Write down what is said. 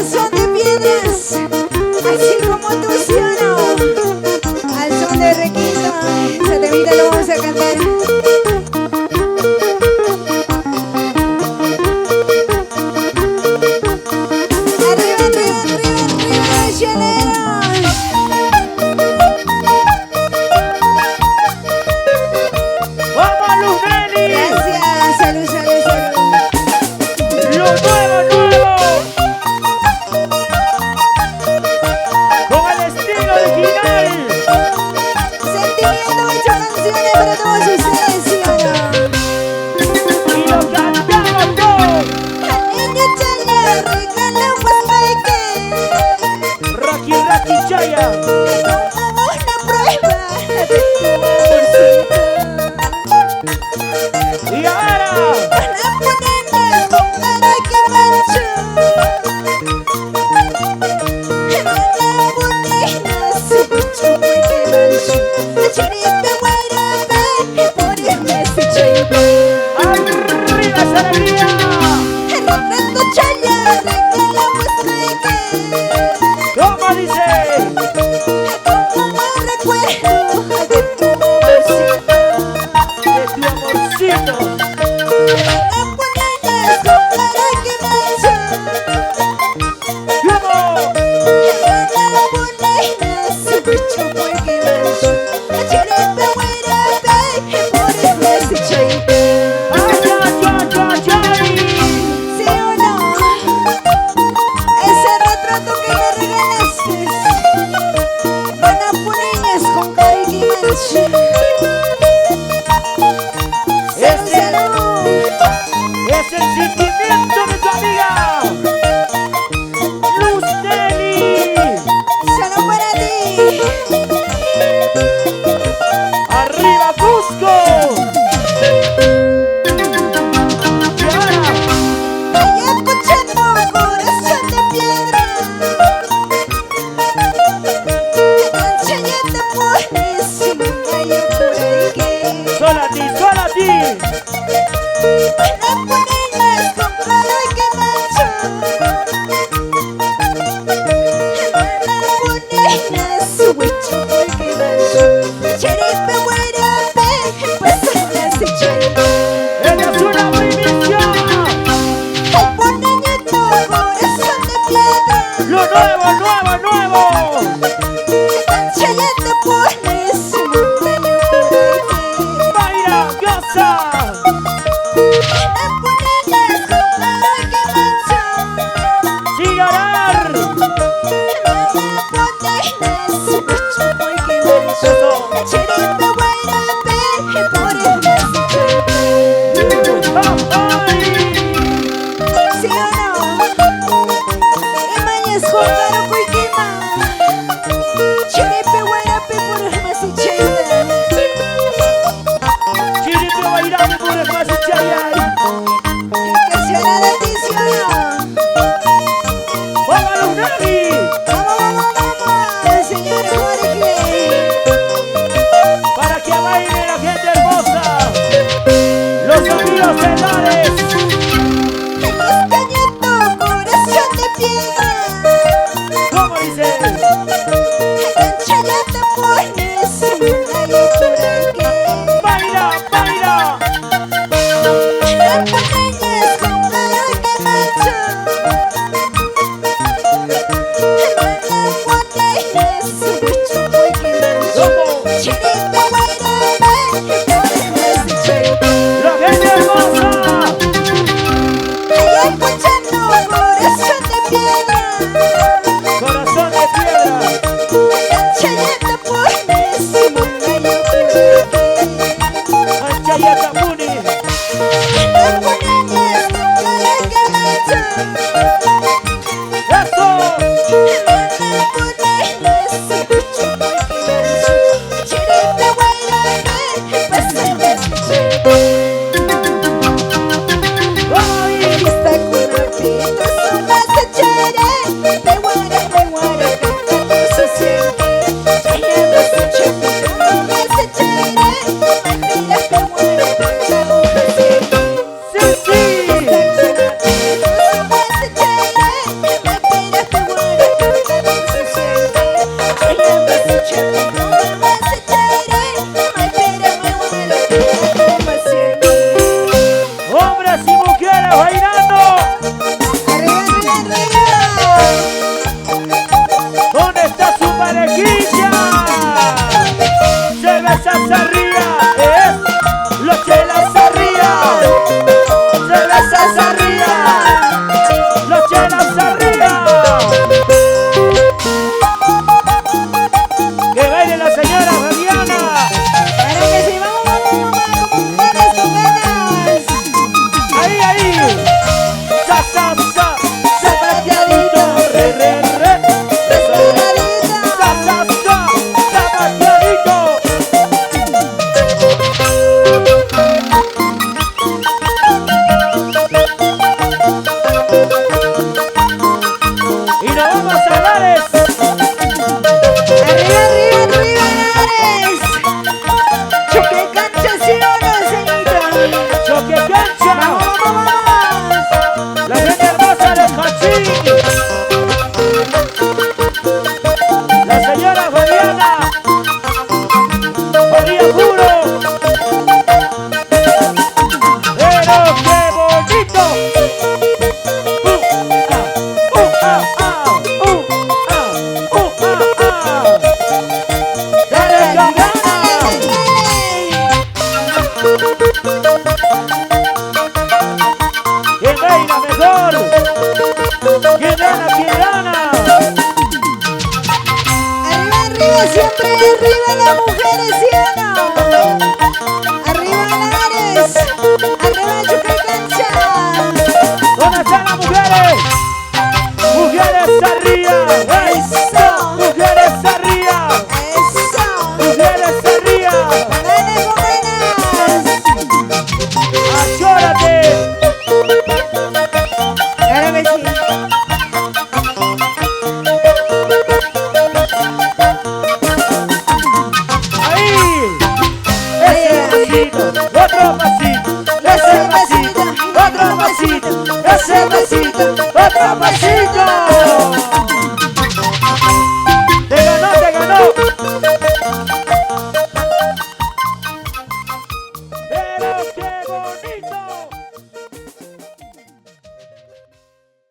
montañas son de piedras, así como tú, ¿sí o no? Al son de Requito, esa temita lo vamos a cantar. Arriba, arriba, arriba, arriba, llaleros. ¡Vamos, Luz Nelly! Gracias, salud, salud, salud. ¡Lo nuevo, nuevo! ¡Con el estilo original! Sentimiento, 8 canciones para todos ustedes, ¿sí o no? ¡Y lo cantamos todos! Niña Chaya, regala un pasmaque. ¡Raki, Raki, Chaya! Como una prueba de tu amorcito. ¡Y ahora! Para ponerme con cara que mancho. La botella su pecho muy que mancho. La chiripe guarabe, por el mes de chaype. ¡Arriba esa alegría! Retrando Chaya, regala pasmaque. ¿Cómo dice? Como recuerdo de tu amorcito. De tu amorcito. Para ponerme con cara que mancho. ¡Vamos! La botella su pecho muy que mancho. La chiripe guarabe, por el mes de chaype. ¡Ay, ay, ay, ay, ay! ¿Sí o no? Ese retrato que me regalaste, Manapuneñas con cariño y mancha. Salud, salud. Es el sentimiento de tu amiga Luz Nelly. Salud para ti. ¡Arriba Cusco! Y ahora, Vaya escuchando corazón de piedra. Mancha ya te pones si me callo por ahí que sola a ti, sola a ti. Manapuneñas con cariño y mancha. Manapuneñas su huicho porque mancha. Chiripe guarabe, pues las de chaype. ¡Ella es una primicia! Al poneñito corazón de piedra. ¡Lo nuevo, nuevo, nuevo! Mancha ya te pones si me callo por ahí ¡Baila, goza! que Manapuneñas con cariño y mancha. ¡Sin llorar! Manapuneñas su huicho porque mancha. ¡Eso! Chiripe guarabe, por el mes de chaype. ¡Ay! ¿Sí o no? Imañas Juan Cuiquima. Chiripe guarape por el mes de chaype. ¡Chiripe bailando por el más chayay! Que será de ti, ¿sí o no? ¡Vamos, Luz Nelly! nos vamos a Lares. Arriba, arriba, arriba, Lares. Choque cancha, sí o no, señorita. Choque cancha. Vamos, vamos, vamos. La gente hermosa de Cachín. La señora Fabiana. María Puro. Pero qué bonito. Dale, Fabiana. ¿Quién reina mejor? ¿Quién gana? ¿Quién gana? Arriba, arriba, siempre arriba las mujeres, ¿sí o no? Arriba Lares, arriba Choque cancha. ¿Dónde están las mujeres? ¡Mujeres arriba! ¡Eso! ¡Mujeres arriba! Eso. ¡Mujeres arriba! Ganas con ganas. ¡Achórate! Claro que sí. ¡Ahí! ¡Ese pasito! ¡Otro pasito! ¡Ese pasito! ¡Otro pasito! ¡Ese pasito! ¡Otro pasito!